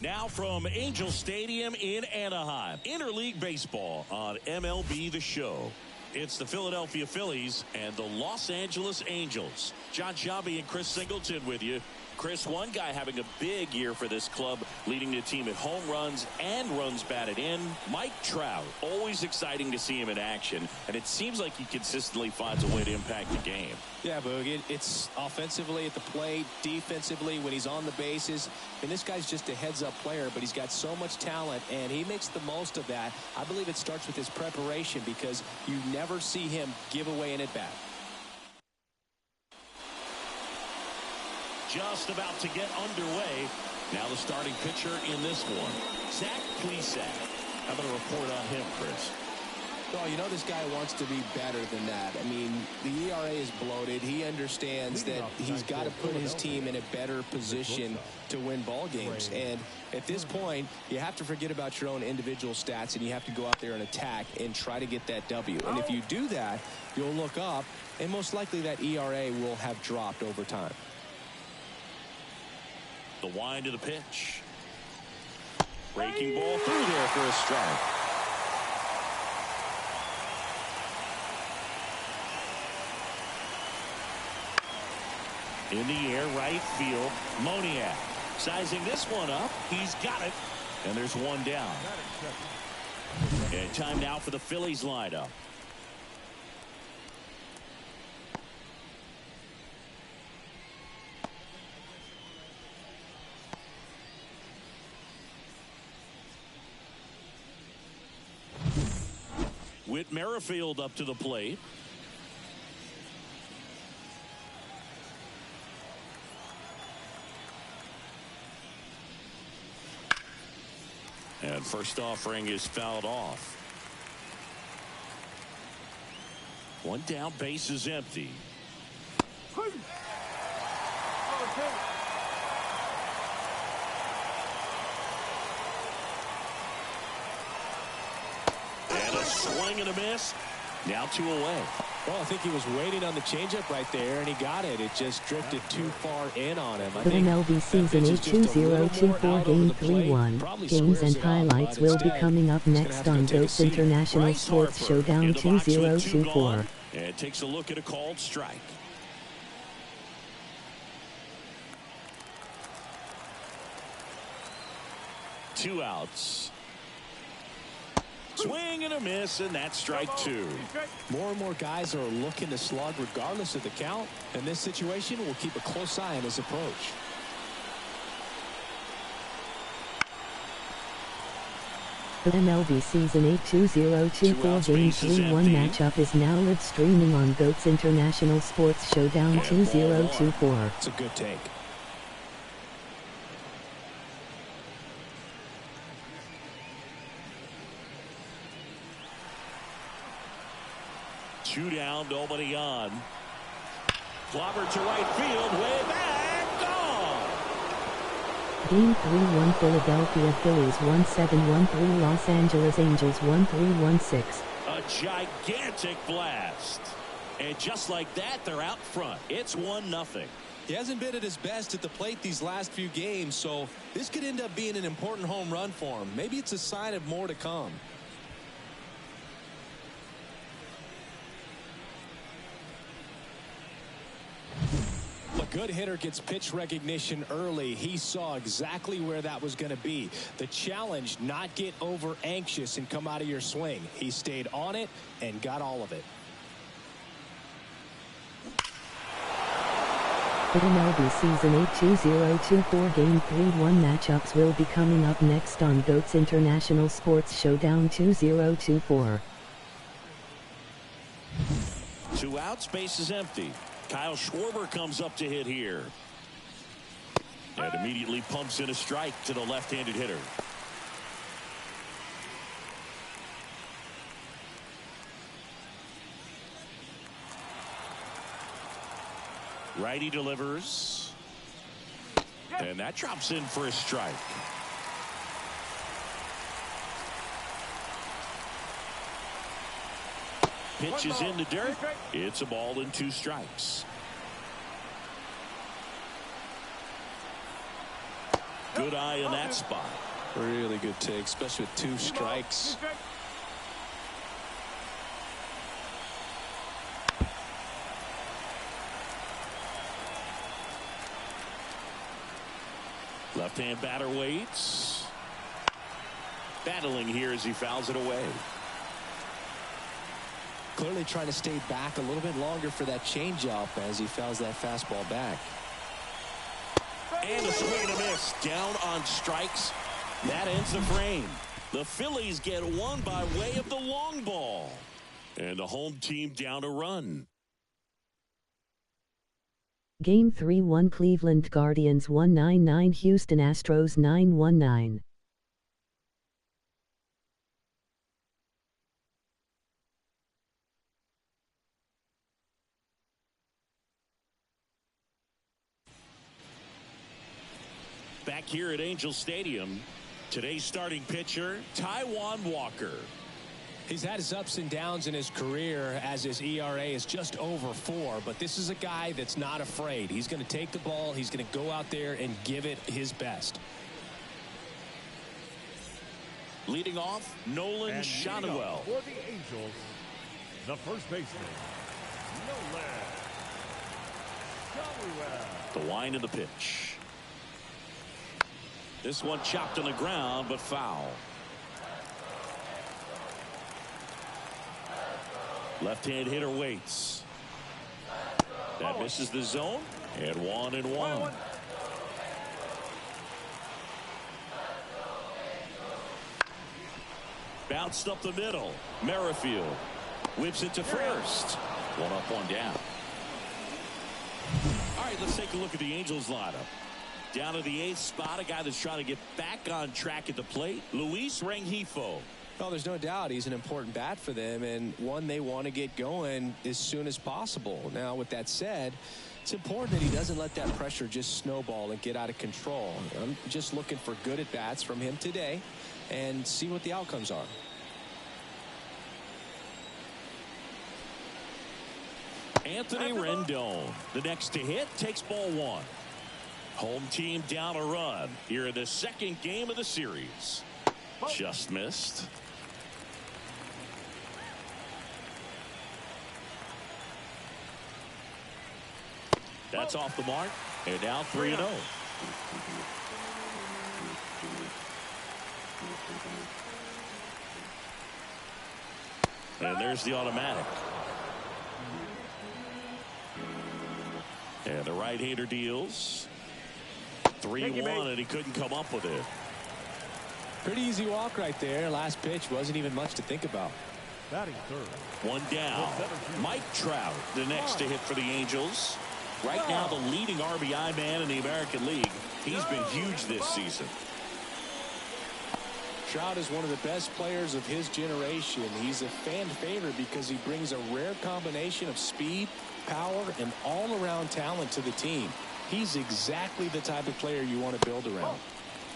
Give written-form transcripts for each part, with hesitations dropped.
Now from Angel Stadium in Anaheim, Interleague Baseball on MLB The Show. It's the Philadelphia Phillies and the Los Angeles Angels. John Shabby and Chris Singleton with you. Chris, one guy having a big year for this club, leading the team in home runs and runs batted in. Mike Trout, always exciting to see him in action, and it seems like he consistently finds a way to impact the game. Yeah, Boog, it's offensively at the plate, defensively when he's on the bases. And this guy's just a heads-up player, but he's got so much talent, and he makes the most of that. I believe it starts with his preparation because you never see him give away an at-bat. Just about to get underway. Now the starting pitcher in this one, Zach Plesac. How about a report on him, Chris? Well, you know this guy wants to be better than that. I mean, the ERA is bloated. He understands that he's got to put his team in a better position to win ball games. And at this point, you have to forget about your own individual stats, and you have to go out there and attack and try to get that W. And if you do that, you'll look up, and most likely that ERA will have dropped over time. The wind of the pitch. Breaking ball through there for a strike. In the air, right field. Moniak sizing this one up. He's got it. And there's one down. And time now for the Phillies lineup. Whit Merrifield up to the plate. And first offering is fouled off. One down, base is empty. Swing and a miss. Now 2 away. Well, I think he was waiting on the changeup right there, and he got it. It just drifted too far in on him. For MLB season 8-2024 Game 3-1, games and highlights will be coming up next on GOAT's International Sports Showdown 2024. And takes a look at a called strike. Two outs. Swing and a miss, and that's strike 2. More and more guys are looking to slug regardless of the count. In this situation, we'll keep a close eye on his approach. The MLB season 8-2024 Game 3-1 matchup is now live streaming on GOAT's International Sports Showdown 2024. It's a good take. Two down, nobody on. Clobber to right field, way back, gone. Game 3-1 Philadelphia Phillies 1-7-1-3 Los Angeles Angels 1-3-1-6. A gigantic blast. And just like that, they're out front. It's 1-0. He hasn't been at his best at the plate these last few games, so this could end up being an important home run for him. Maybe it's a sign of more to come. A good hitter gets pitch recognition early. He saw exactly where that was going to be. The challenge, not get over anxious and come out of your swing. He stayed on it and got all of it. The MLB season 8-2024 Game 3-1 matchups will be coming up next on GOAT's International Sports Showdown 2024. Two outs, base is empty. Kyle Schwarber comes up to hit here. And immediately pumps in a strike to the left-handed hitter. Righty delivers. And that drops in for a strike. Pitches in the dirt. It's a ball and 2 strikes. Good eye on that spot. Really good take, especially with 2 strikes. Left-hand batter waits. Battling here as he fouls it away. Clearly trying to stay back a little bit longer for that changeup as he fouls that fastball back. And a swing and a miss. Down on strikes. That ends the frame. The Phillies get one by way of the long ball. And the home team down a run. Game 3-1 Cleveland Guardians 199 Houston Astros 919. Back here at Angel Stadium, today's starting pitcher, Taijuan Walker. He's had his ups and downs in his career as his ERA is just over 4, but this is a guy that's not afraid. He's going to take the ball. He's going to go out there and give it his best. Leading off, Nolan Shotwell. For the Angels, the first baseman, Nolan Shotwell. The wind of the pitch. This one chopped on the ground, but foul. Left-hand hitter waits. That misses the zone. And 1-1. Bounced up the middle. Merrifield whips it to first. 1 up, 1 down. All right, let's take a look at the Angels lineup. Down to the 8th spot, a guy that's trying to get back on track at the plate, Luis Rengifo. Well, there's no doubt he's an important bat for them and one they want to get going as soon as possible. Now, with that said, it's important that he doesn't let that pressure just snowball and get out of control. I'm just looking for good at-bats from him today and see what the outcomes are. Anthony Rendon, the next to hit, takes ball 1. Home team down a run here in the second game of the series. Just missed. That's off the mark. And now 3-0. And there's the automatic. And the right-hander deals. 3-1, and he couldn't come up with it. Pretty easy walk right there. Last pitch wasn't even much to think about. Batting third. 1 down. Mike Trout, the next to hit for the Angels. Right now, the leading RBI man in the American League. He's been huge this season. Trout is one of the best players of his generation. He's a fan favorite because he brings a rare combination of speed, power, and all-around talent to the team. He's exactly the type of player you want to build around.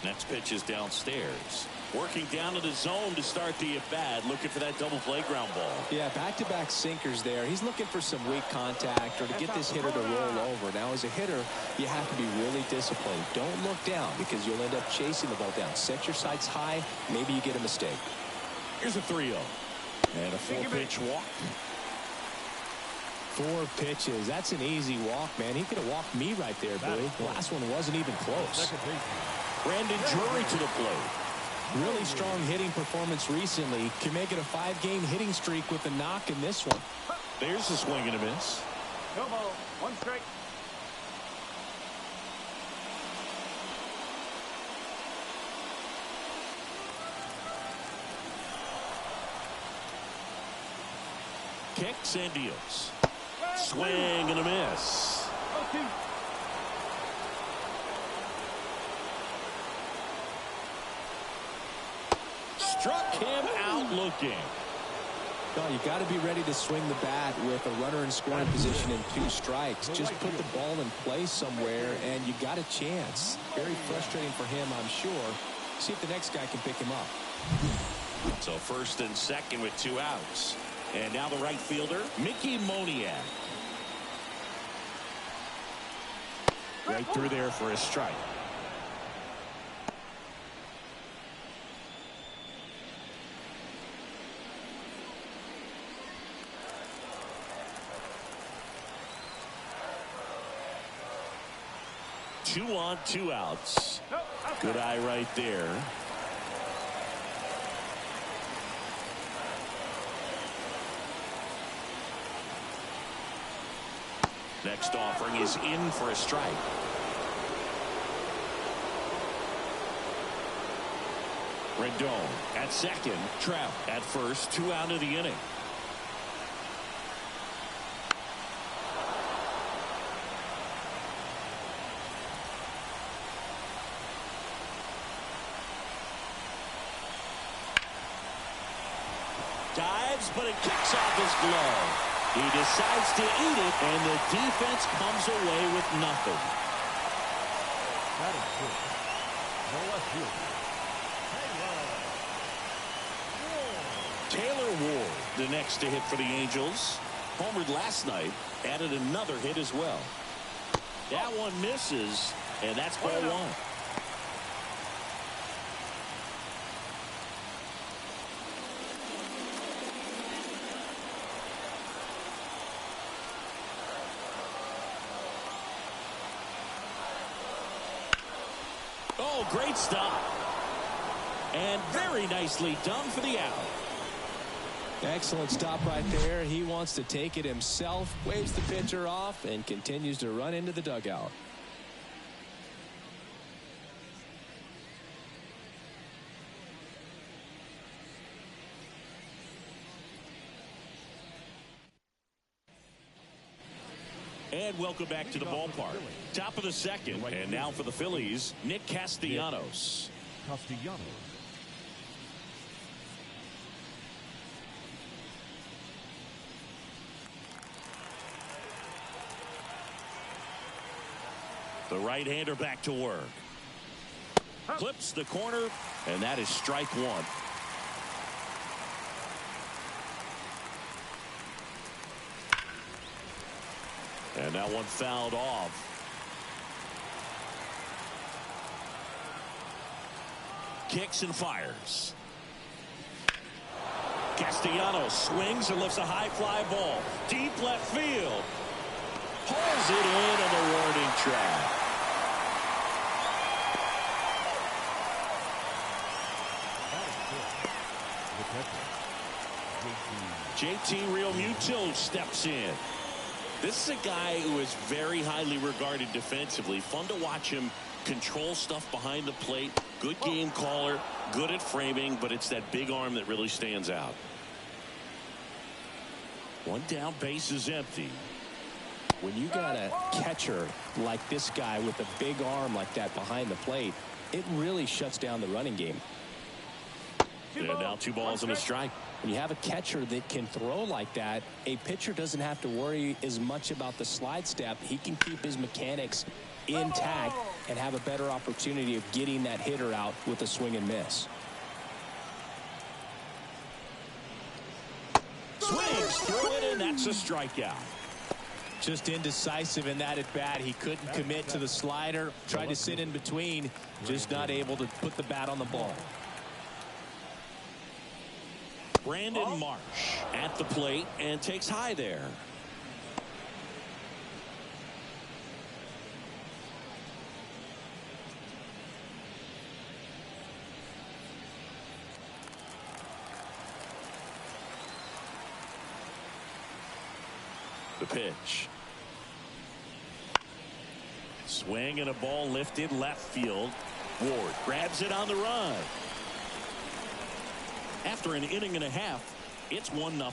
Next pitch is downstairs. Working down to the zone to start the at-bat, looking for that double play ground ball. Yeah, back-to-back sinkers there. He's looking for some weak contact or to get this hitter to roll over. Now, as a hitter, you have to be really disciplined. Don't look down because you'll end up chasing the ball down. Set your sights high. Maybe you get a mistake. Here's a 3-0. And a 4-pitch walk. 4 pitches. That's an easy walk, man. He could have walked me right there, Billy. The last one wasn't even close. Brandon Drury to the plate. Really strong hitting performance recently. Can make it a 5-game hitting streak with a knock in this one. There's a swing and a miss. No ball. 1 strike. Kicks and deals. Swing and a miss. Struck him out looking. No, you got to be ready to swing the bat with a runner in scoring position and 2 strikes. Just put the ball in place somewhere and you got a chance. Very frustrating for him, I'm sure. See if the next guy can pick him up. So first and second with 2 outs. And now the right fielder, Mickey Moniak. Right through there for a strike. 2 on, 2 outs. Good eye right there. Next offering is in for a strike. Rendon at second. Trout at first. 2 out of the inning. Dives, but it kicks off his glove. He decides to eat it, and the defense comes away with nothing. That is good. The left fielder. Taylor Ward, the next to hit for the Angels. Homered last night, added another hit as well. That one misses, and that's ball 1. Oh, great stop. And very nicely done for the out. Excellent stop right there. He wants to take it himself, waves the pitcher off, and continues to run into the dugout. And welcome back to the ballpark. Top of the second, and now for the Phillies, Nick Castellanos. Castellanos. The right-hander back to work. Clips the corner, and that is strike 1. And that one fouled off. Kicks and fires. Castellanos swings and lifts a high fly ball. Deep left field. Pulls it in on the warning track. JT Realmuto steps in. This is a guy who is very highly regarded defensively. Fun to watch him control stuff behind the plate. Good game caller, good at framing, but it's that big arm that really stands out. 1 down, base is empty. When you got a catcher like this guy with a big arm like that behind the plate, it really shuts down the running game. And now 2 balls and a strike. When you have a catcher that can throw like that, a pitcher doesn't have to worry as much about the slide step. He can keep his mechanics intact and have a better opportunity of getting that hitter out with a swing and miss. Swings through it, and that's a strikeout. Just indecisive in that at bat. He couldn't commit to the slider. Tried to sit in between. Just not able to put the bat on the ball. Brandon Marsh at the plate and takes high there. The pitch. Swing and a ball lifted left field. Ward grabs it on the run. After an inning and a half, it's 1-0.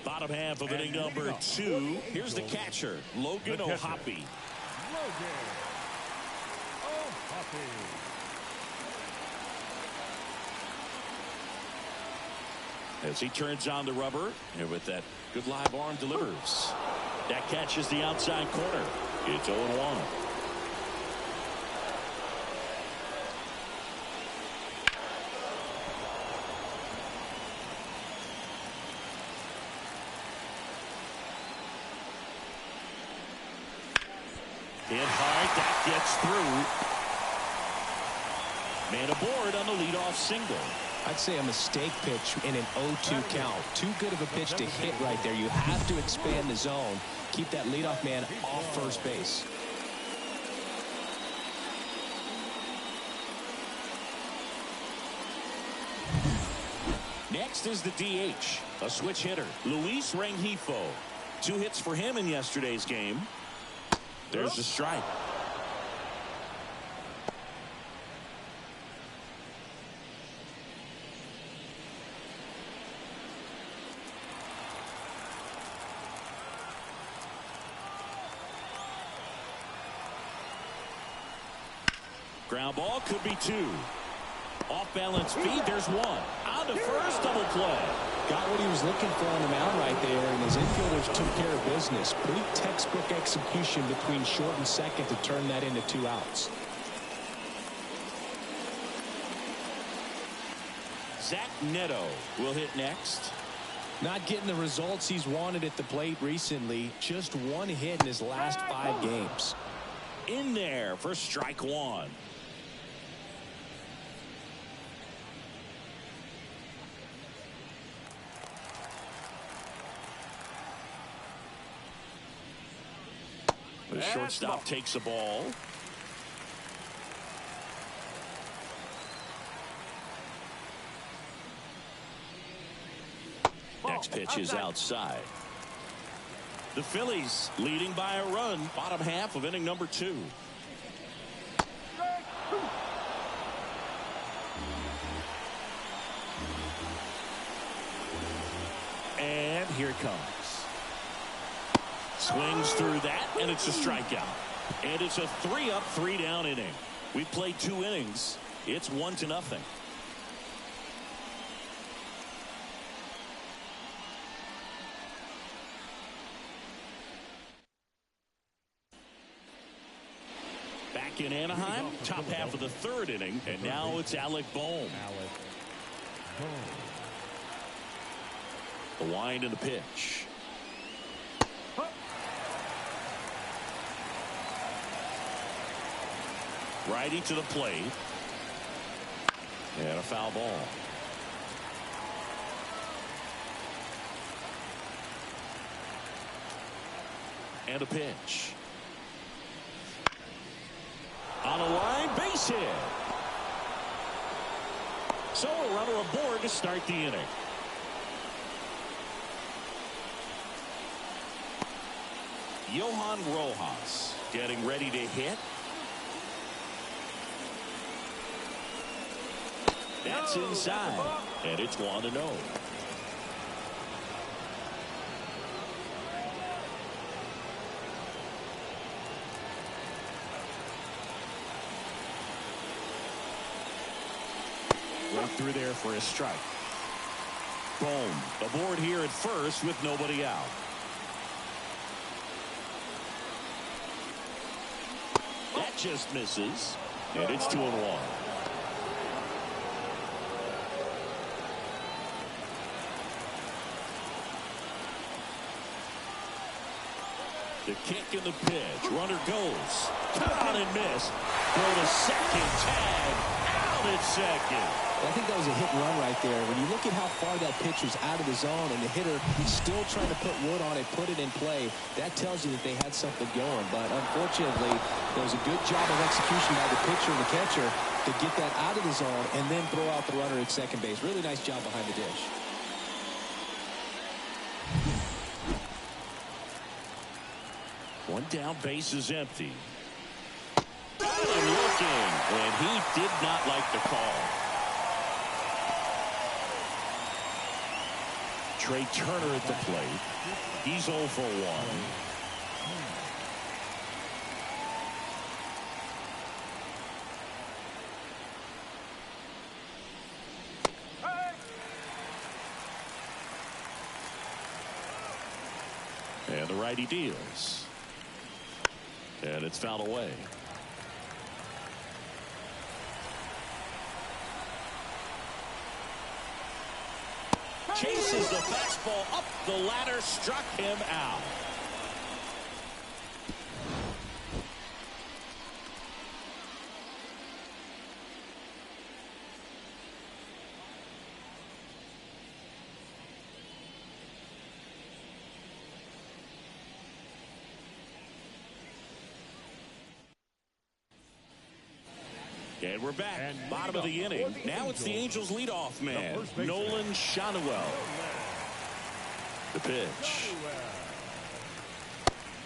Bottom half of inning number 2. Here's the catcher, Logan O'Hoppe. As he turns on the rubber, and with that good live arm delivers. That catches the outside corner. It's 0-1. Hit hard, that gets through. And aboard on the leadoff single. I'd say a mistake pitch in an 0-2 count. Too good of a pitch to hit right there. You have to expand the zone. Keep that leadoff man off first base. Next is the DH, a switch hitter, Luis Rengifo. 2 hits for him in yesterday's game. There's the strike. Ground ball, could be 2. Off balance feed, there's 1. On to first, double play. Got what he was looking for on the mound right there, and his infielders took care of business. Pretty textbook execution between short and second to turn that into 2 outs. Zach Neto will hit next. Not getting the results he's wanted at the plate recently. Just 1 hit in his last 5 games. In there for strike 1. The shortstop takes a ball. Next pitch is outside. The Phillies leading by a run, bottom half of inning number 2. And here it comes. Swings through that, and it's a strikeout. And it's a 3-up, 3-down inning. We've played 2 innings. It's 1-0. Back in Anaheim, top half of the 3rd inning, and now it's Alec Bohm. The wind and the pitch. Righty to the plate. And a foul ball. And a pitch. On a line, base hit. So a runner aboard to start the inning. Johan Rojas getting ready to hit. That's inside, and it's 1-0. Right through there for a strike. Bohm aboard here at first with nobody out. That just misses, and it's 2-1. The kick and the pitch. Runner goes. Cut on and miss. Throw to second. Tag. Out at second. I think that was a hit and run right there. When you look at how far that pitch was out of the zone and the hitter still trying to put wood on it, put it in play, that tells you that they had something going. But unfortunately, there was a good job of execution by the pitcher and the catcher to get that out of the zone and then throw out the runner at second base. Really nice job behind the dish. One down, base is empty. Got him looking, and he did not like the call. Trey Turner at the plate. He's 0 for 1. And the righty deals. And it's fouled away. Chases the fastball up the ladder, struck him out. And we're back. Bottom of the inning. Now it's the Angels leadoff man, Nolan Shotwell. The pitch.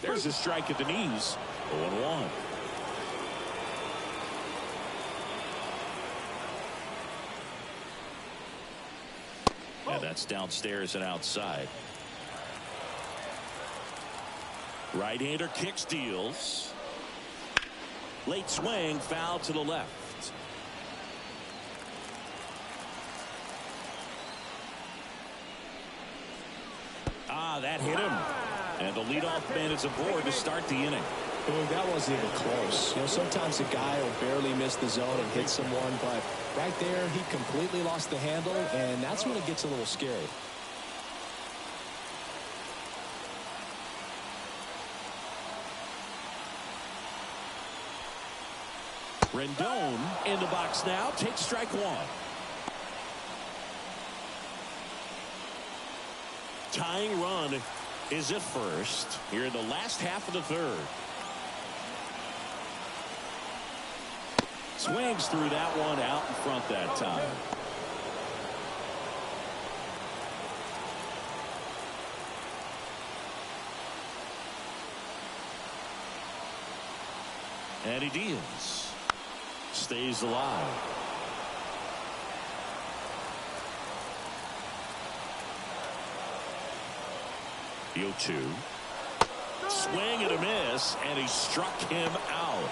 There's a strike at the knees. 0-1. And that's downstairs and outside. Right-hander kicks, deals. Late swing, foul to the left. That hit him. And the leadoff man is aboard to start the inning. Boom, that wasn't even close. You know, sometimes a guy will barely miss the zone and hit someone, but right there, he completely lost the handle, and that's when it gets a little scary. Rendon in the box now. Takes strike one. Tying run is at first here in the last half of the third. Swings through that one out in front that time. And he deals. Stays alive. The 0-2. Swing and a miss, and he struck him out.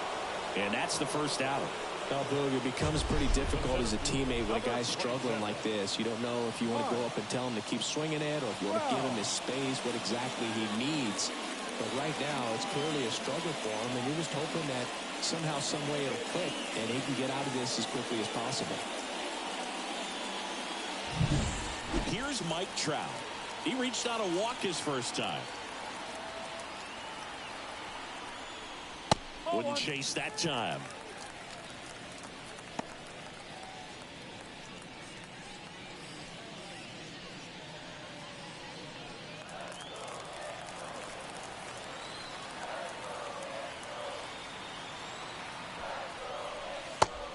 And that's the first out. Well, Boog, it becomes pretty difficult as a teammate when a guy's struggling like this. You don't know if you want to go up and tell him to keep swinging it, or if you want to give him his space, what exactly he needs. But right now, it's clearly a struggle for him, and you're just hoping that somehow, some way it'll click, and he can get out of this as quickly as possible. Here's Mike Trout. He reached out a walk his first time. Wouldn't chase that time.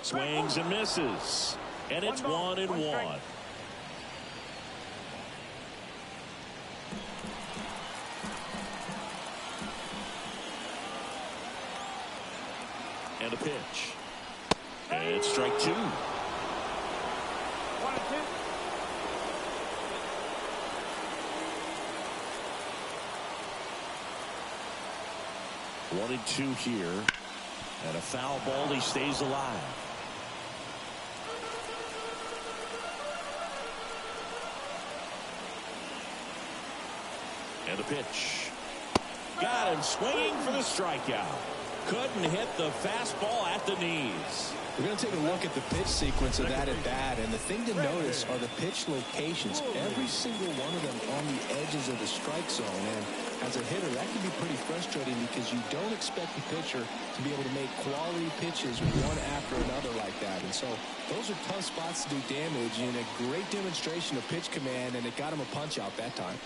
Swings and misses. And it's 1-1. And a pitch. And it's strike two. 1-2. One and two here. And a foul ball. He stays alive. And a pitch. Got him swinging for the strikeout. Couldn't hit the fastball at the knees. We're going to take a look at the pitch sequence of that at bat, and the thing to notice are the pitch locations. Every single one of them on the edges of the strike zone, and as a hitter, that can be pretty frustrating because you don't expect the pitcher to be able to make quality pitches one after another like that. And so those are tough spots to do damage, and a great demonstration of pitch command, and it got him a punch out that time.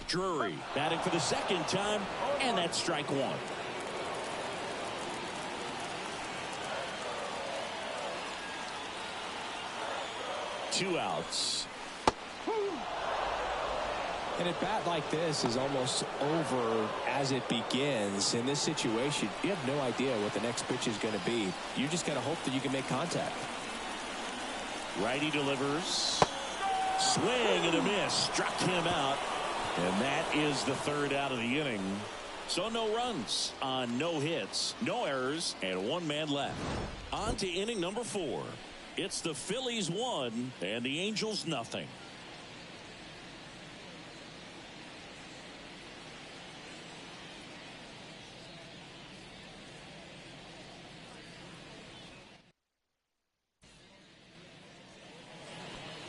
Drury batting for the second time, and that's strike one. Two outs. And a bat like this is almost over as it begins. In this situation, you have no idea what the next pitch is going to be. You just got to hope that you can make contact. Righty delivers. Swing and a miss. Struck him out. And that is the third out of the inning. So no runs on no hits, no errors, and one man left. On to inning number 4. It's the Phillies 1 and the Angels nothing.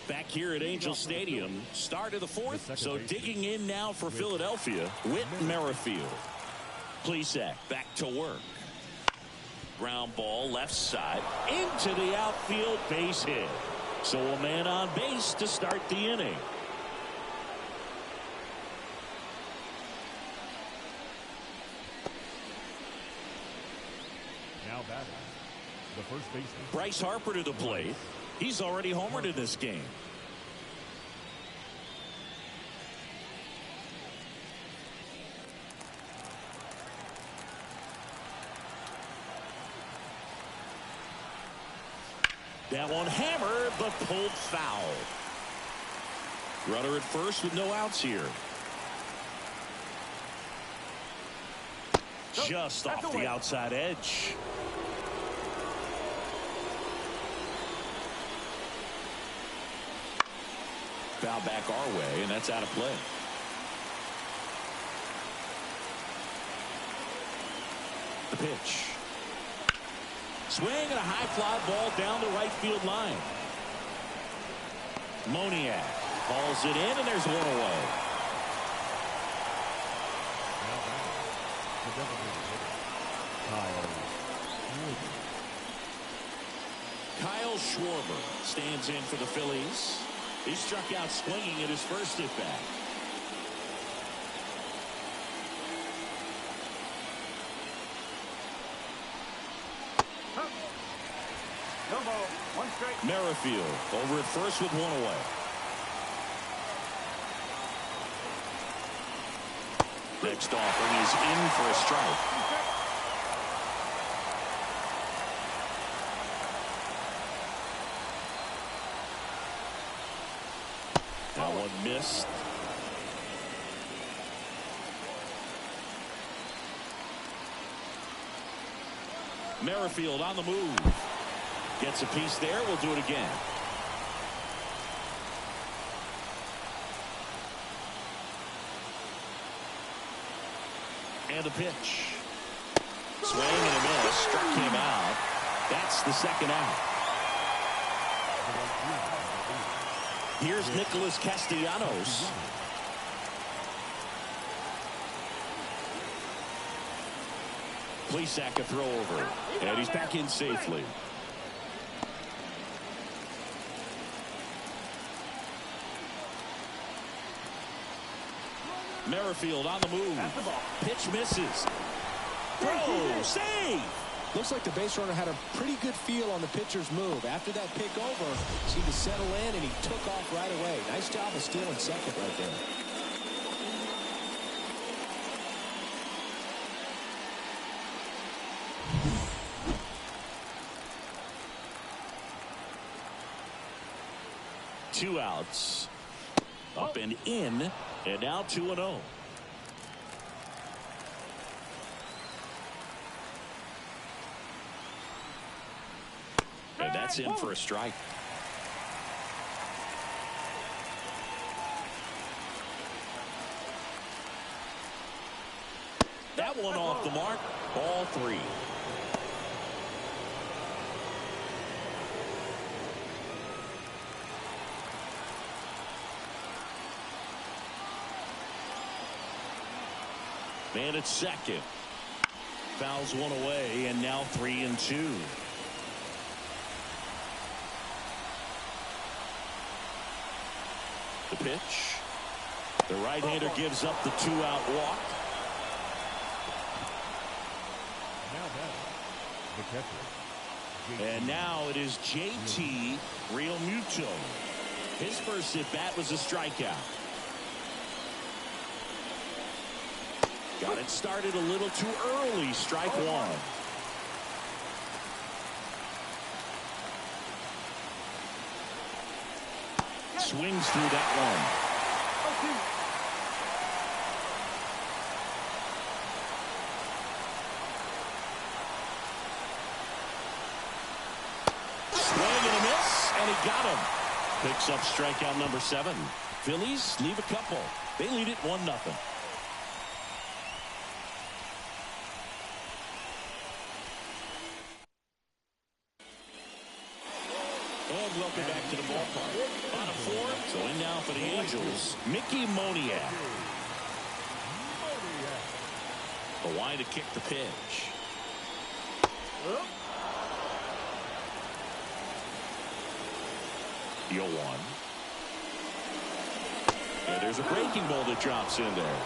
Back here at Angel Stadium, start of the 4th. So digging in now for Philadelphia, Whit Merrifield. Plesac back to work. Ground ball left side into the outfield, base hit. So a man on base to start the inning. Now batting, the first baseman. Bryce Harper to the plate. He's already homered in this game. That one hammered, but pulled foul. Runner at first with no outs here. Just off the outside edge. Foul back our way, and that's out of play. The pitch. Swing and a high fly ball down the right field line. Moniak hauls it in, and there's one away. Kyle Schwarber stands in for the Phillies. He struck out swinging at his first at bat. Merrifield over at first with one away. Next offering is in for a strike. That one missed. Merrifield on the move. Gets a piece there. We'll do it again. And the pitch. Swing and a miss. Struck him out. That's the second out. Here's Nicholas Castellanos. Plesac a throw over. And he's back in safely. Merrifield on the move. Pitch misses. Throw. Save. Looks like the base runner had a pretty good feel on the pitcher's move. After that pick over, seemed to settle in, and he took off right away. Nice job of stealing second right there. Two outs. Up and in, and now 2-0. And that's in for a strike. That one off the mark. Ball three. Man at second. Fouls one away, and now 3-2. The pitch. The right-hander gives up the two-out walk. Now batting, the catcher. And now it is JT Realmuto. His first at-bat was a strikeout. Got it started a little too early. Strike one. Swings through that one. Swing and a miss, and he got him. Picks up strikeout number 7. Phillies leave a couple. They lead it 1-0. And welcome back to the ballpark. Bottom 4, so in now for the Angels, Mickey Moniak. The wide to kick the pitch. The 0-1. And there's a breaking ball that drops in there.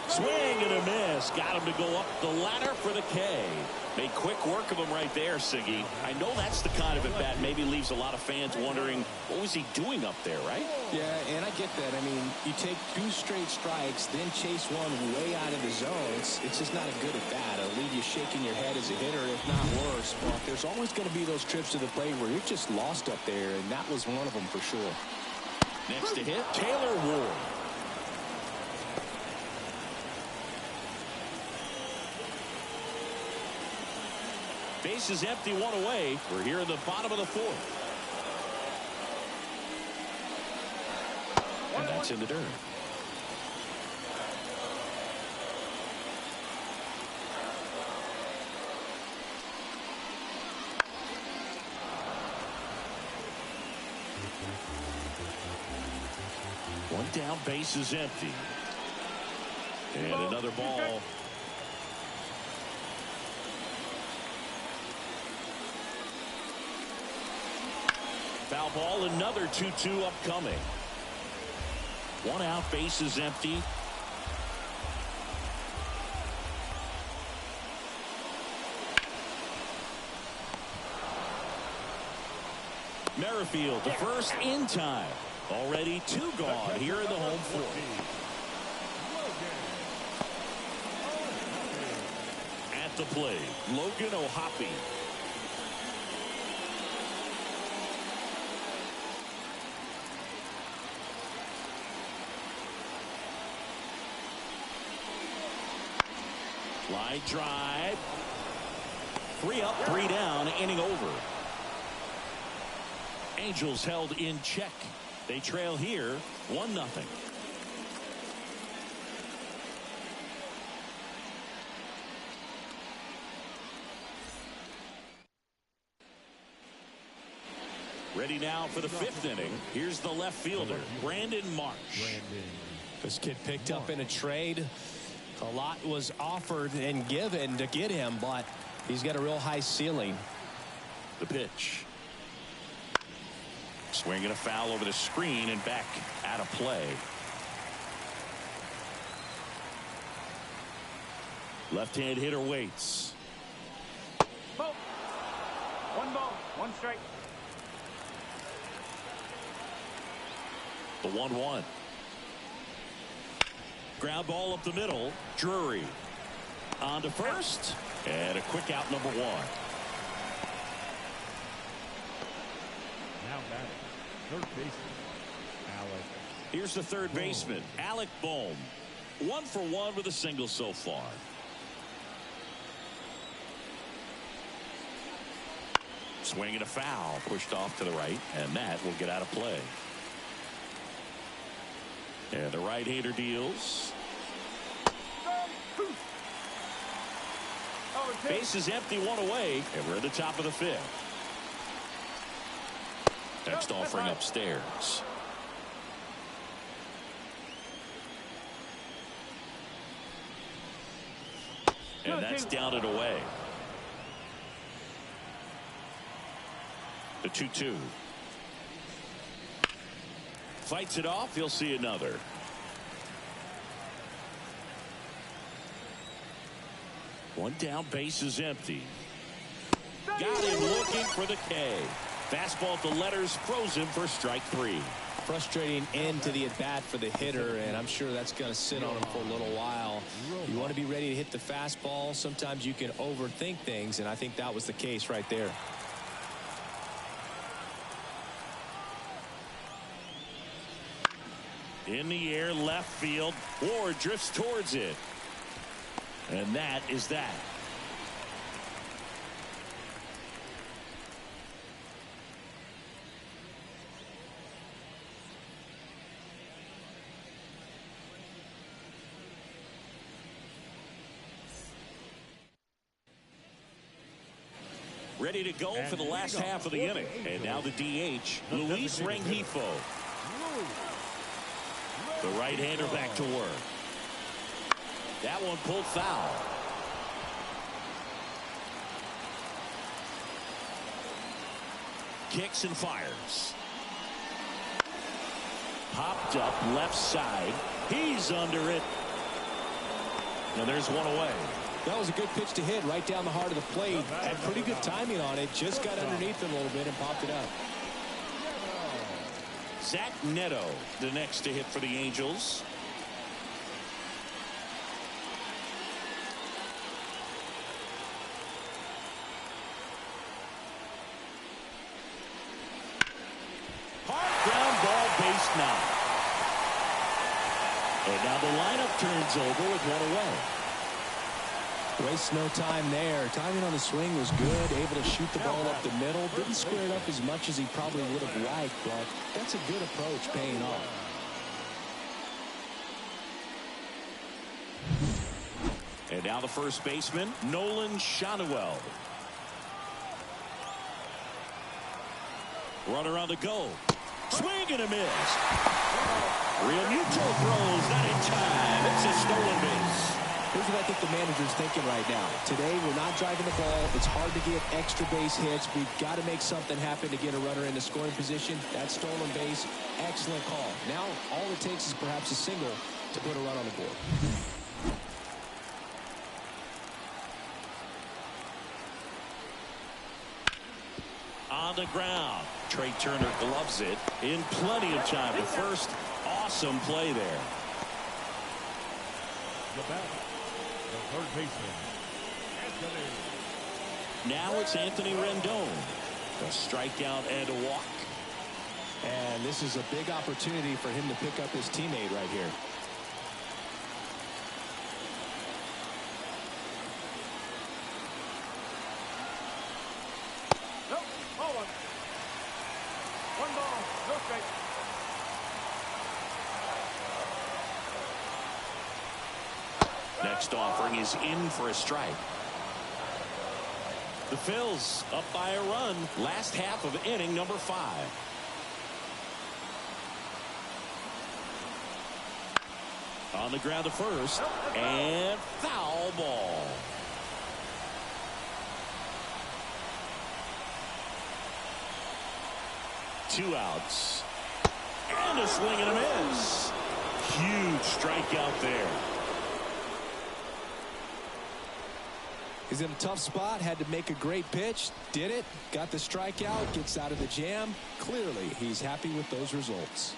Swing and a miss. Got him to go up the ladder for the K. Made quick work of him right there, Siggy. I know that's the kind of at bat maybe leaves a lot of fans wondering, what was he doing up there, right? Yeah, and I get that. I mean, you take 2 straight strikes, then chase one way out of the zone. It's just not a good at bat. It'll leave you shaking your head as a hitter, if not worse. But there's always going to be those trips to the plate where you're just lost up there, and that was one of them for sure. Next to hit, Taylor Ward. Base is empty, 1 away. We're here in the bottom of the 4th. And that's in the dirt. One down, base is empty. And another ball. Foul ball, another 2-2 upcoming. 1 out, base is empty. Merrifield, the first in time. Already 2 gone here in the home 4th. At the plate, Logan O'Hoppe. Line drive. 3 up, 3 down, inning over. Angels held in check. They trail here 1-0. Ready now for the 5th inning. Here's the left fielder, Brandon Marsh. This kid picked up in a trade. A lot was offered and given to get him, but he's got a real high ceiling. The pitch. Swinging a foul over the screen and back out of play. Left-hand hitter waits. Ball. 1 ball, 1 strike. The 1-1. Ground ball up the middle. Drury on to first, and a quick out, number 1. Now batting, third baseman, Alec. Here's the third baseman, Alec Bohm. 1 for 1 with a single so far. Swinging a foul, pushed off to the right, and that will get out of play. And the right-hander deals. Base is empty, 1 away, and we're at the top of the 5th. Next offering upstairs. And that's down and away. The 2-2. Fights it off. He'll see another. One down, base is empty. Got him looking for the K. Fastball at the letters, frozen for strike 3. Frustrating end to the at bat for the hitter, and I'm sure that's going to sit on him for a little while. You want to be ready to hit the fastball. Sometimes you can overthink things, and I think that was the case right there. In the air, left field. Ward drifts towards it. And that is that. Ready to go for the last half of the inning. And now the DH, Luis Rengifo. The right-hander back to work. That one pulled foul. Kicks and fires. Popped up left side. He's under it. Now there's one away. That was a good pitch to hit right down the heart of the plate. Had pretty good timing on it. Just got underneath it a little bit and popped it up. Zach Neto, the next to hit for the Angels. Hard ground ball, base now. And now the lineup turns over with one away. Waste no time there. Timing on the swing was good. Able to shoot the ball up the middle. Didn't square it up as much as he probably would have liked, but that's a good approach paying off. And now the first baseman, Nolan Shanuel. Runner on the go. Swing and a miss. Real neutral throws, not in time. It's a stolen base. Here's what I think the manager's thinking right now. Today, we're not driving the ball. It's hard to get extra base hits. We've got to make something happen to get a runner into scoring position. That stolen base, excellent call. Now, all it takes is perhaps a single to put a run on the board. On the ground. Trey Turner gloves it in plenty of time. The first awesome play there. The batter, the third baseman, Anthony. Now it's Anthony Rendon. A strikeout and a walk. And this is a big opportunity for him to pick up his teammate right here. Nope, ball one. One ball, no strike. Next offering is in for a strike. The Phillies up by a run. Last half of inning number 5. On the ground to first. And foul ball. Two outs. And a swing and a miss. Huge strikeout there. He's in a tough spot, had to make a great pitch, did it, got the strikeout, gets out of the jam. Clearly, he's happy with those results.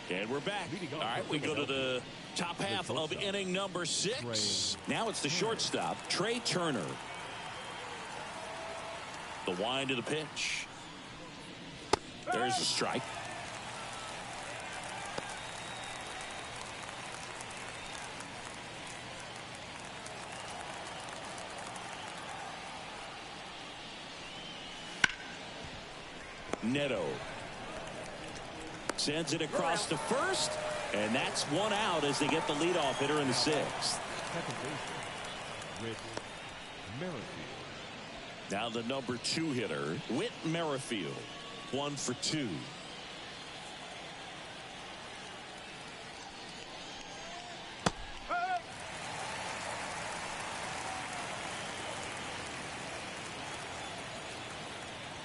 And we're back. All right, we go to the top half of inning number 6. Now it's the shortstop, Trey Turner. The wind of the pitch. There's a strike. Neto sends it across to first, and that's one out as they get the leadoff hitter in the 6th. Second baseman, Whit Merrifield. Now the number 2 hitter, Whit Merrifield. 1 for 2.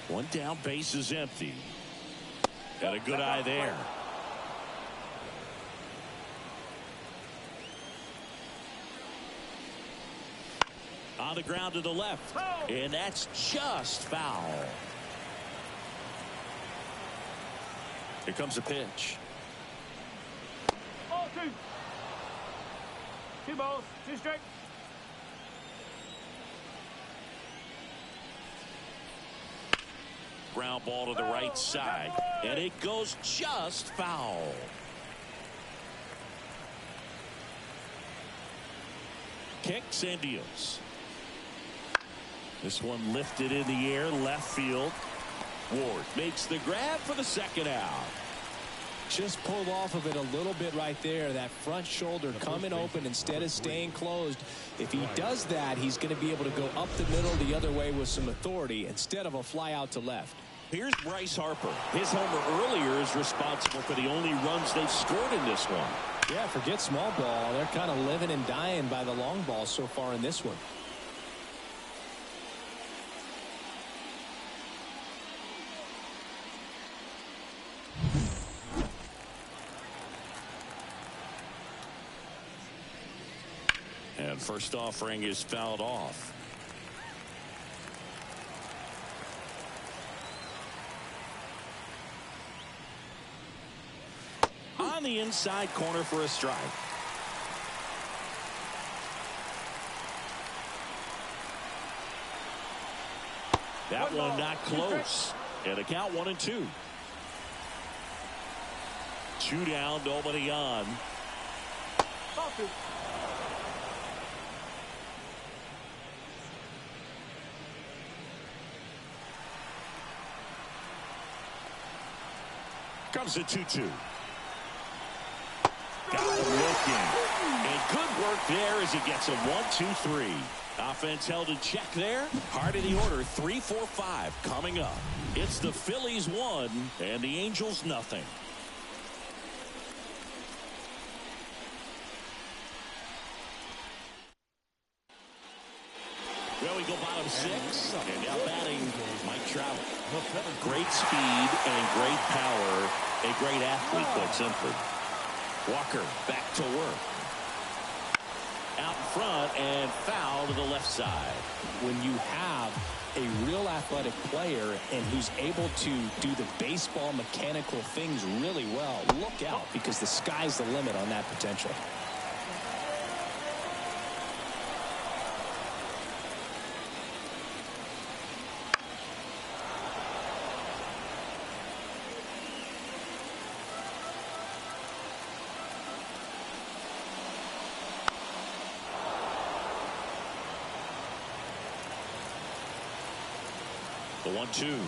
One down, base is empty. Got a good eye there. On the ground to the left. And that's just foul. Here comes a pitch. Ball 2. 2 balls, 2 strikes. Ground ball to the right side. And it goes just foul. Kicks and deals. This one lifted in the air, left field. Ward makes the grab for the second out. Just pulled off of it a little bit right there. That front shoulder coming open instead of staying closed. If he does that, he's going to be able to go up the middle the other way with some authority instead of a fly out to left. Here's Bryce Harper. His homer earlier is responsible for the only runs they've scored in this one. Yeah, forget small ball. They're kind of living and dying by the long ball so far in this one. And first offering is fouled off. On the inside corner for a strike. That one not close. And a count 1-2. 2 down, nobody on. Comes a 2-2. Got him looking. And good work there as he gets a 1-2-3. Offense held in check there. Hard in the order. 3-4-5 coming up. It's the Phillies 1 and the Angels nothing. Well, we go bottom 6. And now batting Mike Trout. Great speed and great power. A great athlete, quite simply. Walker back to work. Out in front and foul to the left side. When you have a real athletic player and who's able to do the baseball mechanical things really well, look out, because the sky's the limit on that potential. The 1-2.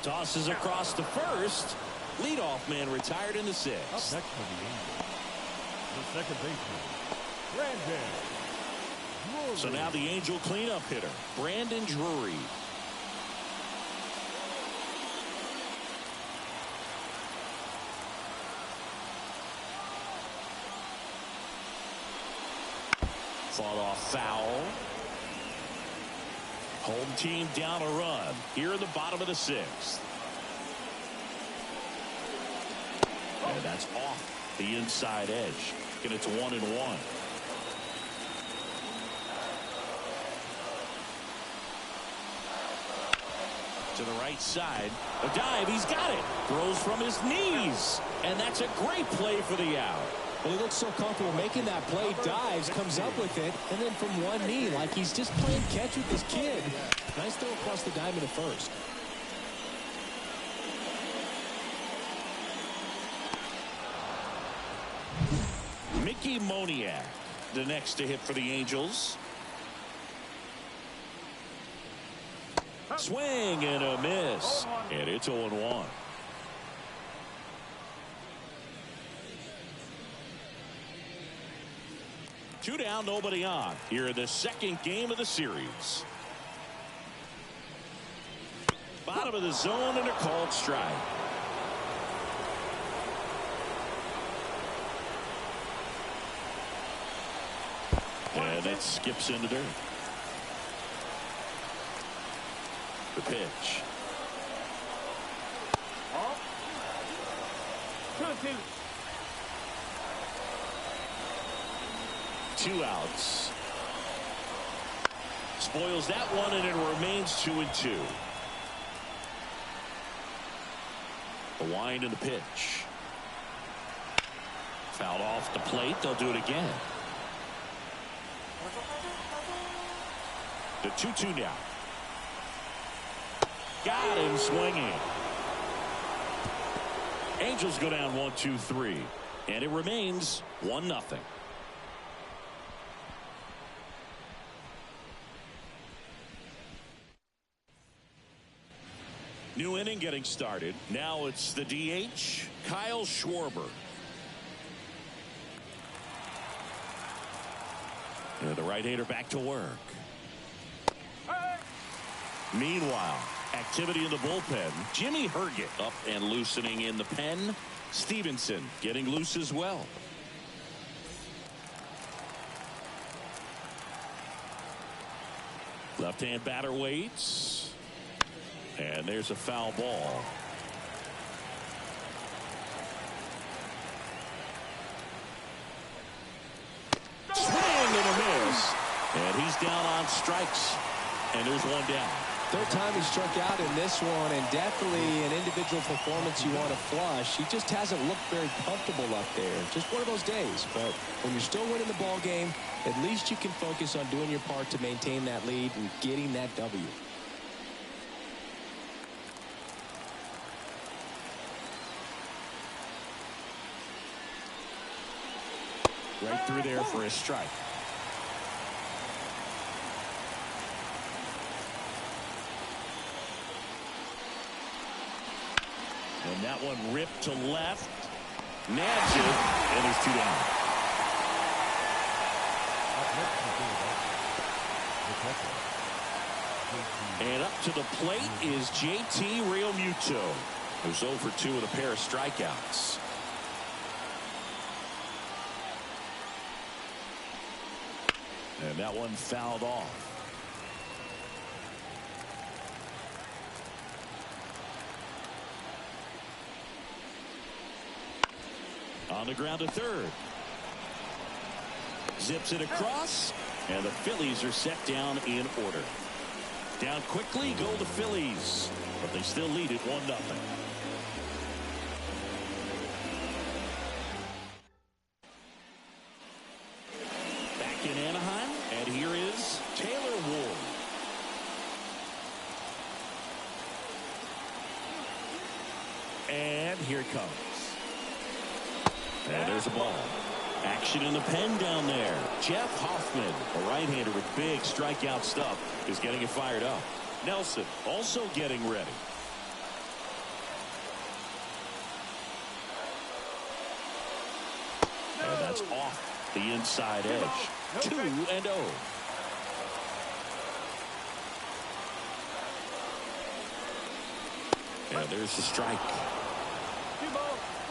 Tosses across the first. Leadoff man retired in the 6th. Up next for the Angels, the second baseman, Brandon. So now the Angel cleanup hitter, Brandon Drury. Fought off foul. Home team down a run here in the bottom of the 6th. And that's off the inside edge. And it's 1-1. To the right side. A dive. He's got it. Throws from his knees. And that's a great play for the out. Well, he looks so comfortable making that play, dives, comes up with it, and then from one knee, like he's just playing catch with this kid. Nice throw across the diamond at first. Mickey Moniak, the next to hit for the Angels. Swing and a miss. And it's 0-1. Two down, nobody on. Here in the second game of the series. Bottom of the zone and a called strike. And that skips into dirt. The pitch. 2 outs. Spoils that one, and it remains 2-2. The wind and the pitch. Fouled off the plate. They'll do it again. The 2-2 now. Got him swinging. Angels go down 1-2-3, and it remains 1-0. New inning getting started. Now it's the DH, Kyle Schwarber. And the right-hander back to work. Meanwhile, activity in the bullpen. Jimmy Herget up and loosening in the pen. Stevenson getting loose as well. Left-hand batter waits. And there's a foul ball. Swing and a miss. And he's down on strikes. And there's one down. Third time he struck out in this one, and definitely an individual performance you want to flush. He just hasn't looked very comfortable up there. Just one of those days. But when you're still winning the ball game, at least you can focus on doing your part to maintain that lead and getting that W. Right through there for a strike. And that one ripped to left. Nabs it. And there's two down. And up to the plate is JT Realmuto, who's 0 for 2 with a pair of strikeouts. And that one fouled off. On the ground to third. Zips it across. And the Phillies are set down in order. Down quickly go the Phillies. But they still lead it 1-0. Back in Anaheim. And here is Taylor Ward. And here it comes. And there's a ball. Action in the pen down there. Jeff Hoffman, a right-hander with big strikeout stuff, is getting it fired up. Nelson also getting ready. And that's off the inside edge. 2-0. And there's the strike.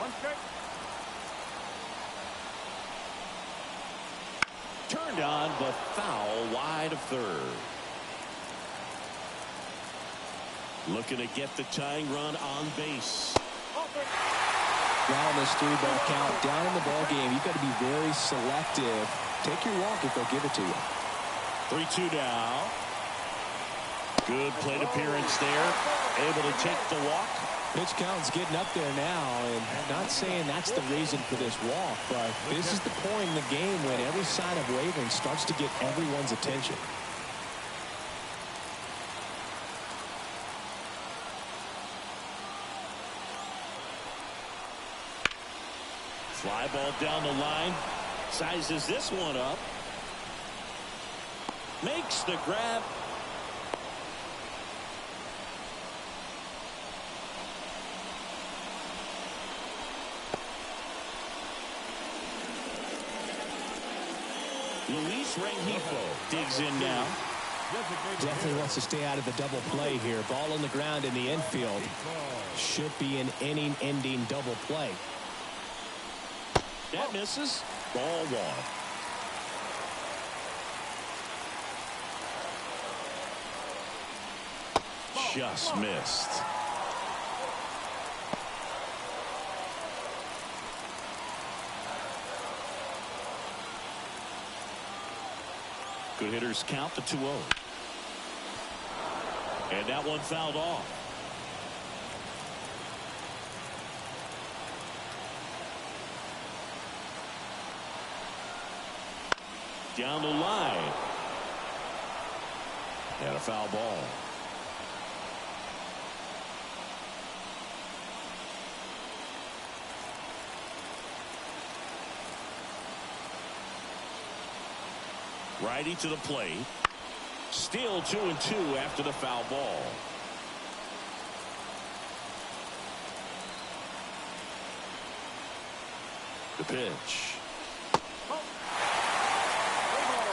1 strike. Turned on, but foul wide of third. Looking to get the tying run on base. Down this 3-ball count, down in the ball game, you've got to be very selective. Take your walk if they'll give it to you. 3-2 now. Good plate appearance there. Able to take the walk. Pitch count's getting up there now, and not saying that's the reason for this walk, but this is the point in the game when every sign of wavering starts to get everyone's attention. Fly ball down the line. Sizes this one up. Makes the grab. Luis Rengifo digs in now. Definitely wants to stay out of the double play here. Ball on the ground in the infield. Should be an inning-ending double play. That misses. Ball one. Just missed. Good hitters count the 2-0. And that one fouled off. Down the line. And a foul ball. Righty to the plate. Still 2-2 after the foul ball. The pitch.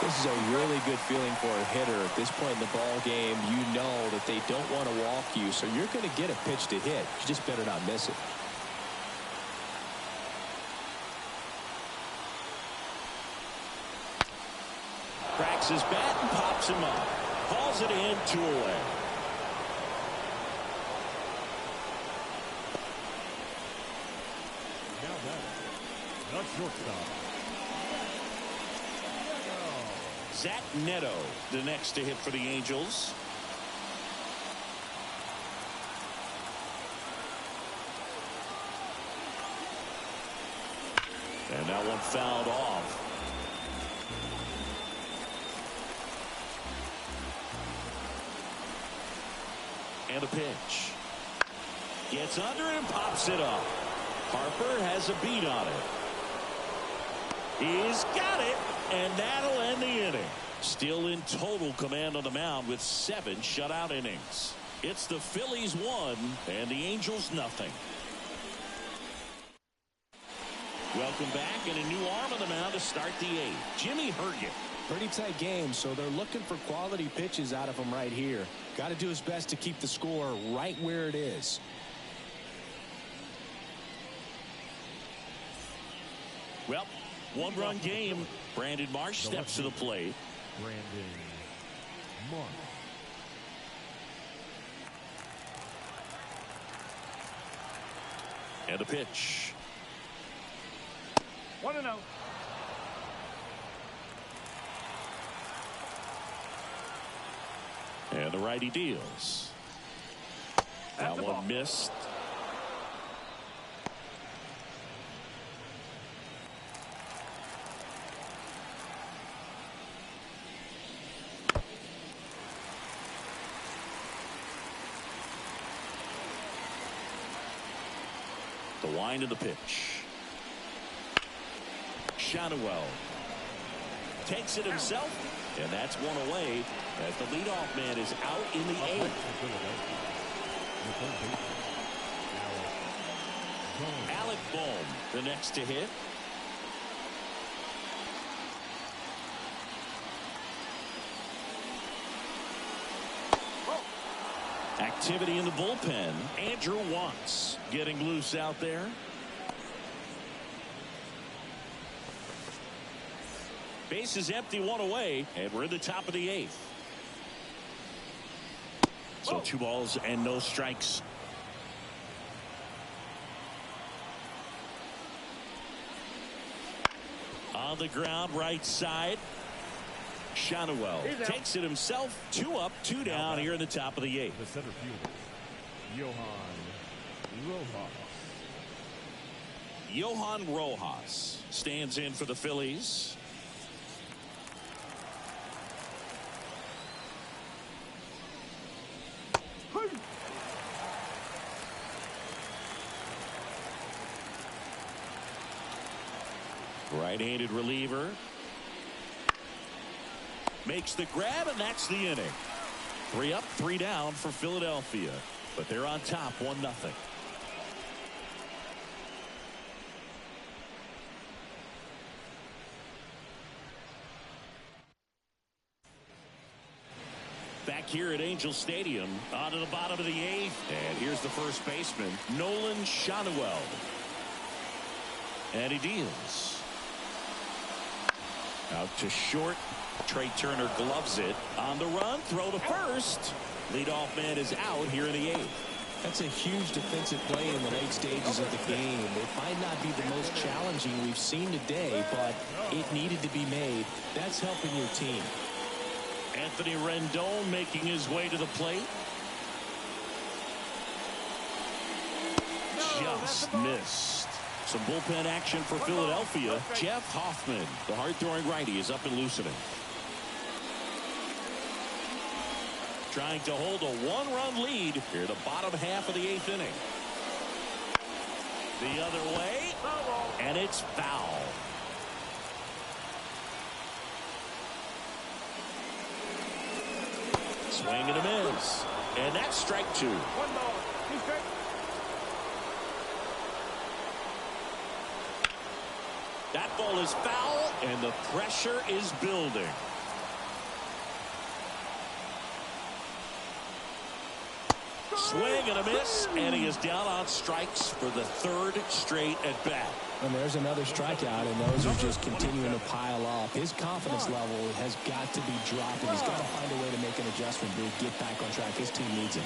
This is a really good feeling for a hitter at this point in the ball game. You know that they don't want to walk you, so you're going to get a pitch to hit. You just better not miss it. Cracks his bat and pops him up. Hauls it in, 2 away. Now that, not shortstop. Zach Neto, the next to hit for the Angels. And that one fouled off. And a pitch. Gets under and pops it up. Harper has a beat on it. He's got it, and that'll end the inning. Still in total command on the mound with 7 shutout innings. It's the Phillies 1 and the Angels nothing. Welcome back, and a new arm on the mound to start the 8th. Jimmy Herget. Pretty tight game, so they're looking for quality pitches out of him right here. Got to do his best to keep the score right where it is. Well, 1-run game. Brandon Marsh steps to the plate. Brandon Marsh. And a pitch. 1-0. And the righty deals. That one missed. The wind of the pitch. Shanuel takes it himself, and that's 1 away as the leadoff man is out in the 8th. Alec Bohm, the next to hit. Activity in the bullpen. Andrew Watts getting loose out there. Base is empty, 1 away, and we're in the top of the 8th. So 2 balls and no strikes. On the ground, right side. Shanuel takes it himself. 2 up, 2 down here in the top of the 8th. The center fielder, Johan Rojas stands in for the Phillies. Right-handed reliever. Makes the grab, and that's the inning. 3 up, 3 down for Philadelphia. But they're on top, 1-0. Back here at Angel Stadium, on to the bottom of the 8th. And here's the first baseman, Nolan Shanuel. And he deals. Out to short. Trey Turner gloves it. On the run, throw to first. Leadoff man is out here in the 8th. That's a huge defensive play in the late stages of the game. It might not be the most challenging we've seen today, but it needed to be made. That's helping your team. Anthony Rendon making his way to the plate. Just missed. Some bullpen action for Philadelphia. Jeff Hoffman, the hard-throwing righty, is up and loosening. Trying to hold a 1-run lead here, the bottom half of the 8th inning. The other way, and it's foul. Swing and a miss, and that's strike 2. 1 ball, 2 strikes. That ball is foul, and the pressure is building. Swing and a miss, and he is down on strikes for the third straight at bat. And there's another strikeout, and those are just continuing to pile up. His confidence level has got to be dropping. He's got to find a way to make an adjustment to get back on track. His team needs him.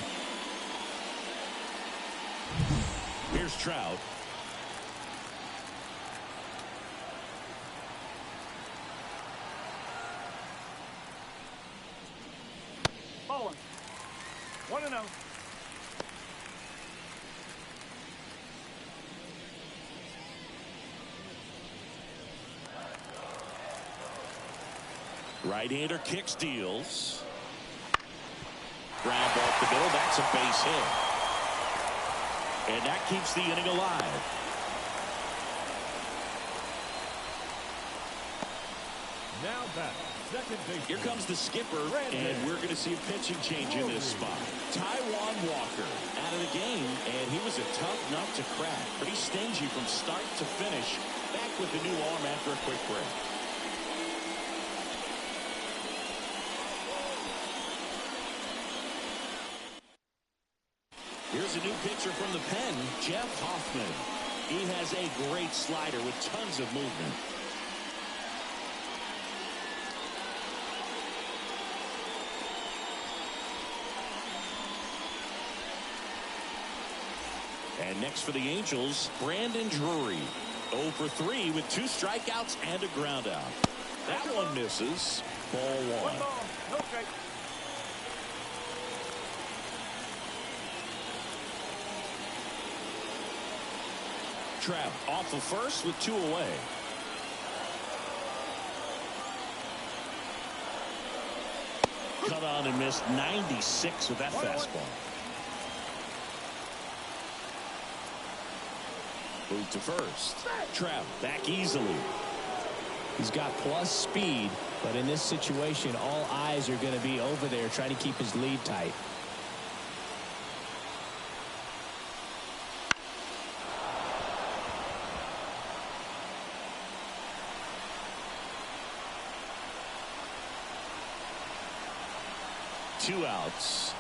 Here's Trout. Bowling. 1-0. Right-hander kicks, deals. Ground ball up the middle. That's a base hit. And that keeps the inning alive. Now back. Second base. Here comes the skipper, and we're going to see a pitching change in this spot. Taijuan Walker out of the game, and he was a tough nut to crack. Pretty stingy from start to finish. Back with the new arm after a quick break. Here's a new pitcher from the pen, Jeff Hoffman. He has a great slider with tons of movement. And next for the Angels, Brandon Drury. 0 for 3 with 2 strikeouts and a ground out. That one misses. Ball 1. 1 ball. No strike. Trout off the first with 2 away. Cut on and missed 96 with that fastball. Move to first. Trout back easily. He's got plus speed, but in this situation, all eyes are going to be over there trying to keep his lead tight. Two outs.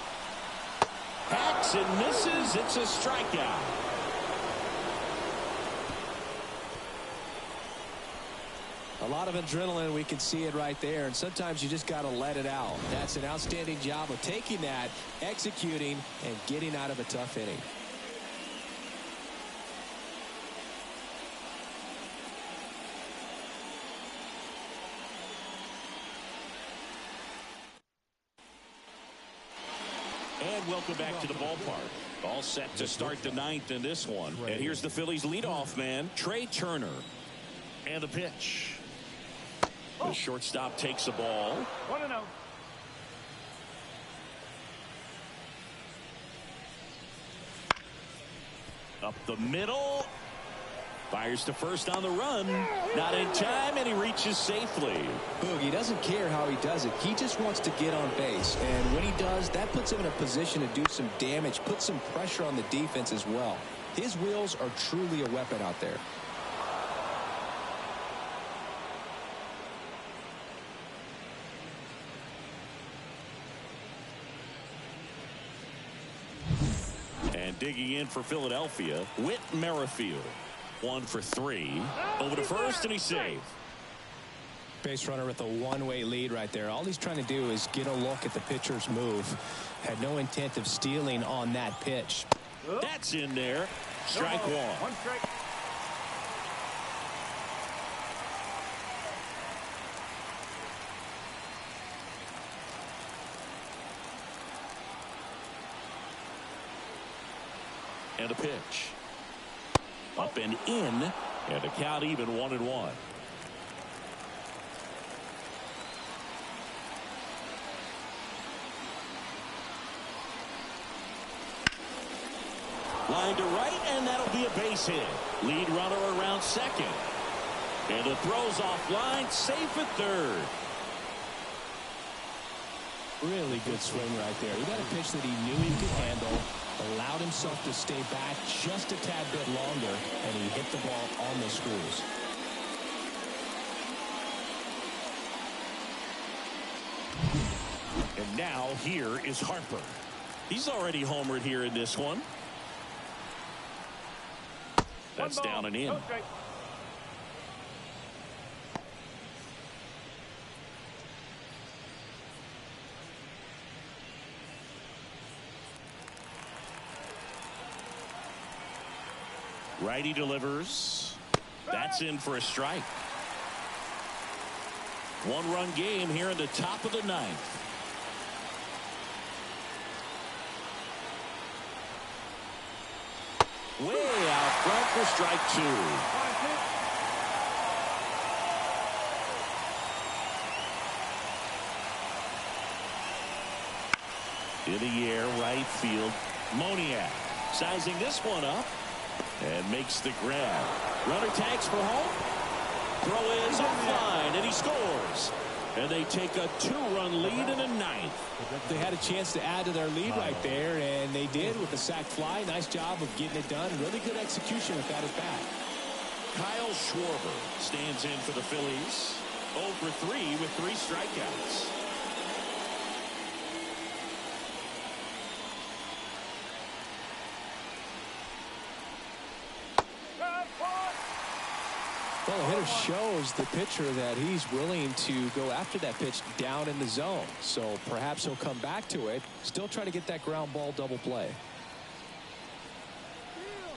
Hacks and misses. It's a strikeout. A lot of adrenaline. We can see it right there. And sometimes you just got to let it out. That's an outstanding job of taking that, executing, and getting out of a tough inning. And welcome back to the ballpark. All set to start the 9th in this one. And here's the Phillies leadoff man, Trey Turner. And the pitch. The shortstop takes the ball. 1-0. Up the middle. Fires to first on the run. Not in time, and he reaches safely. He doesn't care how he does it. He just wants to get on base. And when he does, that puts him in a position to do some damage, put some pressure on the defense as well. His wheels are truly a weapon out there. And digging in for Philadelphia, Whit Merrifield. 1 for 3. Over to first, and he's safe. Base runner with a one-way lead right there. All he's trying to do is get a look at the pitcher's move. Had no intent of stealing on that pitch. That's in there. Strike 1. 1 strike. And a pitch. Up and in, and a count even 1-1. Line to right, and that'll be a base hit. Lead runner around second. And the throw's offline, safe at third. Really good swing right there. He got a pitch that he knew he could handle, allowed himself to stay back just a tad bit longer, and he hit the ball on the screws. Now here is Harper. He's already homered here in this one. That's down and in. Okay. Righty delivers. That's in for a strike. One-run game here in the top of the ninth. Way out front for strike two. In the air, right field. Moniak sizing this one up and makes the grab. Runner tags for home. Throw is offline, and he scores. And they take a two-run lead in the ninth. They had a chance to add to their lead right there, and they did with the sac fly. Nice job of getting it done. Really good execution with that at bat. Kyle Schwarber stands in for the Phillies. 0 for 3 with 3 strikeouts. Well, the hitter shows the pitcher that he's willing to go after that pitch down in the zone. So perhaps he'll come back to it. Still trying to get that ground ball double play.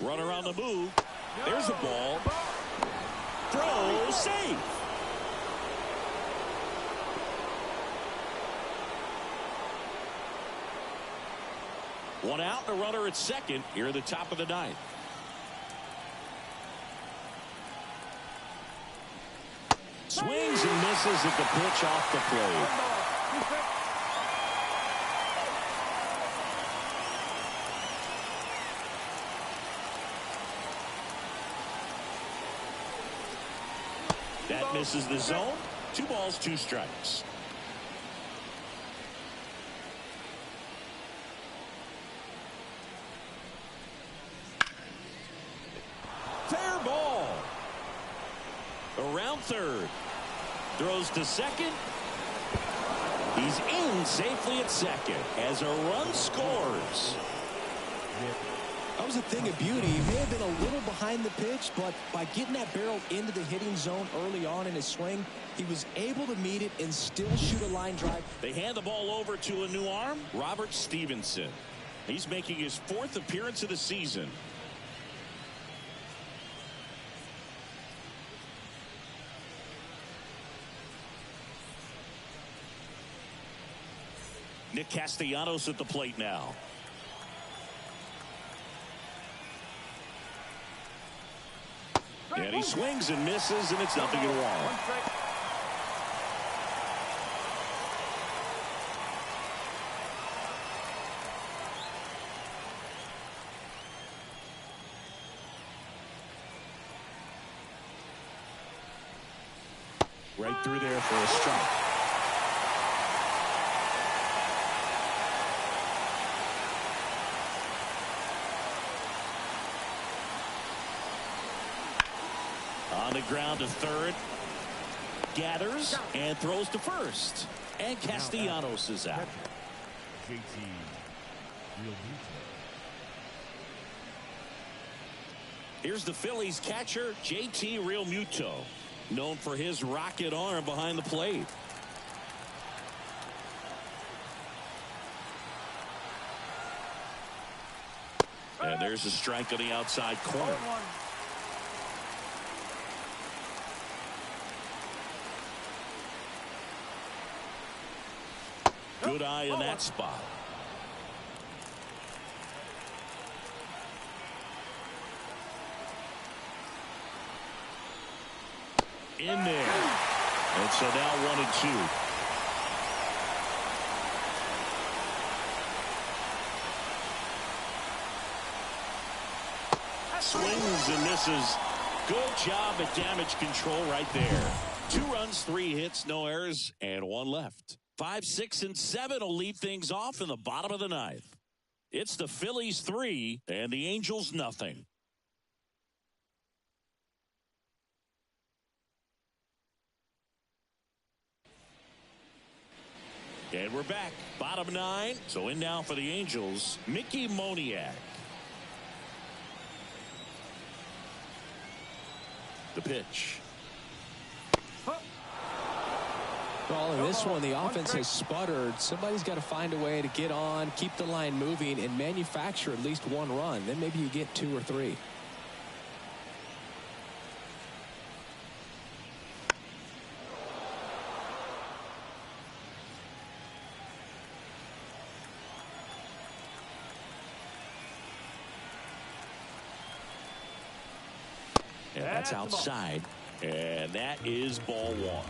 Runner on the move. There's the ball. Throw safe. One out, the runner at second here at the top of the ninth. Swings and misses at the pitch off the plate. That misses the zone. 2 balls, 2 strikes. Fair ball. Around third. Throws to second. He's in safely at second as a run scores. That was a thing of beauty. He may have been a little behind the pitch, but by getting that barrel into the hitting zone early on in his swing, he was able to meet it and still shoot a line drive. They hand the ball over to a new arm, Robert Stevenson. He's making his 4th appearance of the season. Nick Castellanos at the plate now. And he swings and misses, and it's 0-1. Right through there for a strike. On the ground to third. Gathers and throws to first. And Castellanos is out. JT Realmuto. Here's the Phillies catcher, JT Realmuto, known for his rocket arm behind the plate. And there's a strike on the outside corner. Good eye in that spot. In there. And so now 1-2. Swings and misses. Good job at damage control right there. 2 runs, 3 hits, no errors, and 1 left. 5, 6, and 7 will lead things off in the bottom of the ninth. It's the Phillies 3 and the Angels nothing. And we're back. Bottom 9. So in now for the Angels, Mickey Moniak. The pitch. Well, in this one, the offense has sputtered. Somebody's got to find a way to get on, keep the line moving, and manufacture at least one run. Then maybe you get 2 or 3. And that's outside. And that is ball 1.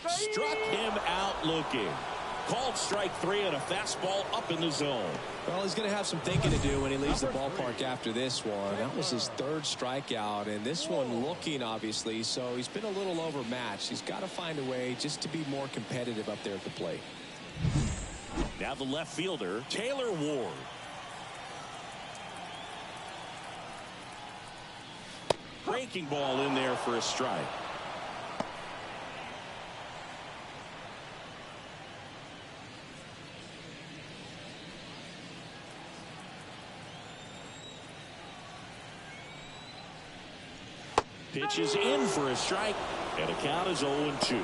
Struck him out looking. Called strike 3 and a fastball up in the zone. Well, he's going to have some thinking to do when he leaves the ballpark after this one. That was his 3rd strikeout, and this one looking, obviously, so he's been a little overmatched. He's got to find a way just to be more competitive up there at the plate. Now the left fielder, Taylor Ward. Breaking ball in there for a strike. Pitches in for a strike, and a count is 0-2.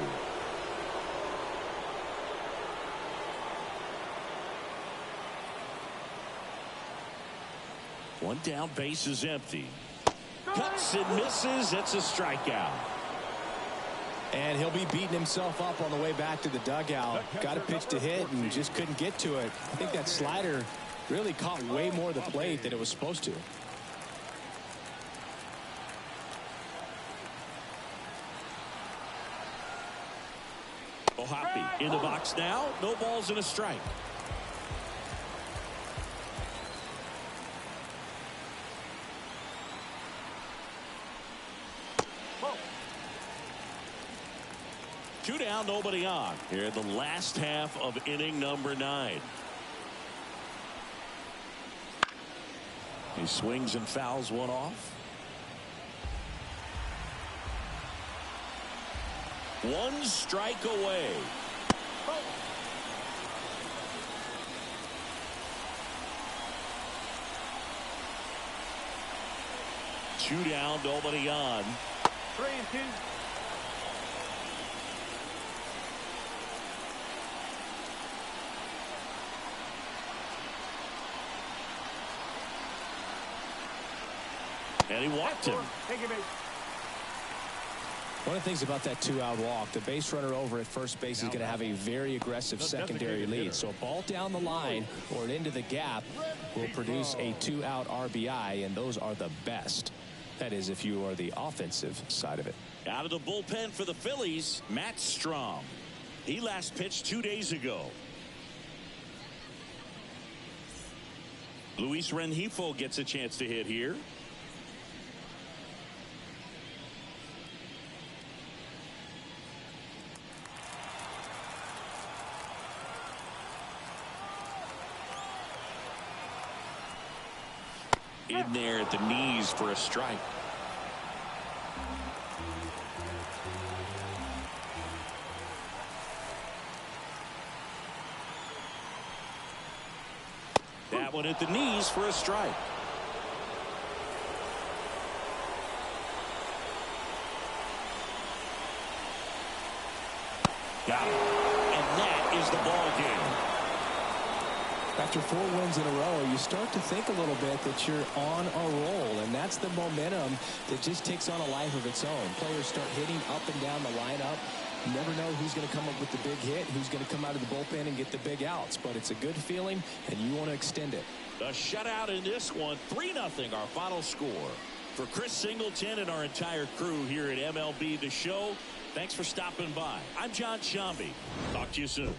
One down, base is empty. Cuts and misses. It's a strikeout. And he'll be beating himself up on the way back to the dugout. Got a pitch to hit and just couldn't get to it. I think that slider really caught way more of the plate than it was supposed to. O'Hoppe in the box now. No balls and a strike. Two down, nobody on. Here in the last half of inning number 9. He swings and fouls one off. One strike away. Two down, nobody on. 3-2. And he walked him. Take a base. One of the things about that 2-out walk, the base runner over at first base is going to have a very aggressive secondary lead. So a ball down the line or into the gap will produce a 2-out RBI, and those are the best. That is, if you are the offensive side of it. Out of the bullpen for the Phillies, Matt Strom. He last pitched 2 days ago. Luis Rengifo gets a chance to hit here. In there at the knees for a strike. That one at the knees for a strike. Got it. And that is the ball game. After 4 wins in a row, you start to think a little bit that you're on a roll, and that's the momentum that just takes on a life of its own. Players start hitting up and down the lineup. You never know who's going to come up with the big hit, who's going to come out of the bullpen and get the big outs, but it's a good feeling, and you want to extend it. The shutout in this one, 3-0 our final score. For Chris Singleton and our entire crew here at MLB The Show, thanks for stopping by. I'm John Shambi. Talk to you soon.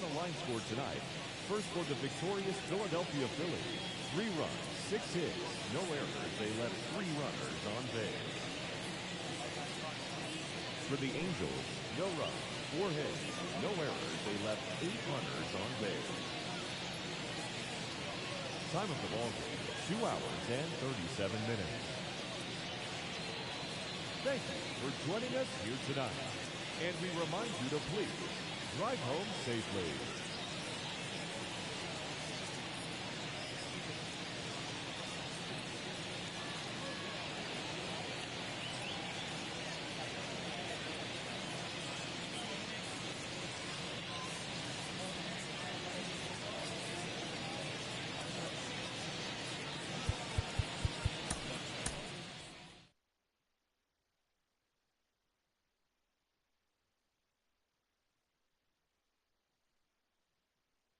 final line score tonight. First for the victorious Philadelphia Phillies. 3 runs, 6 hits, no errors. They left 3 runners on base. For the Angels, no runs, 4 hits, no errors. They left 8 runners on base. Time of the ball game, 2 hours and 37 minutes. Thank you for joining us here tonight. And we remind you to please drive home safely.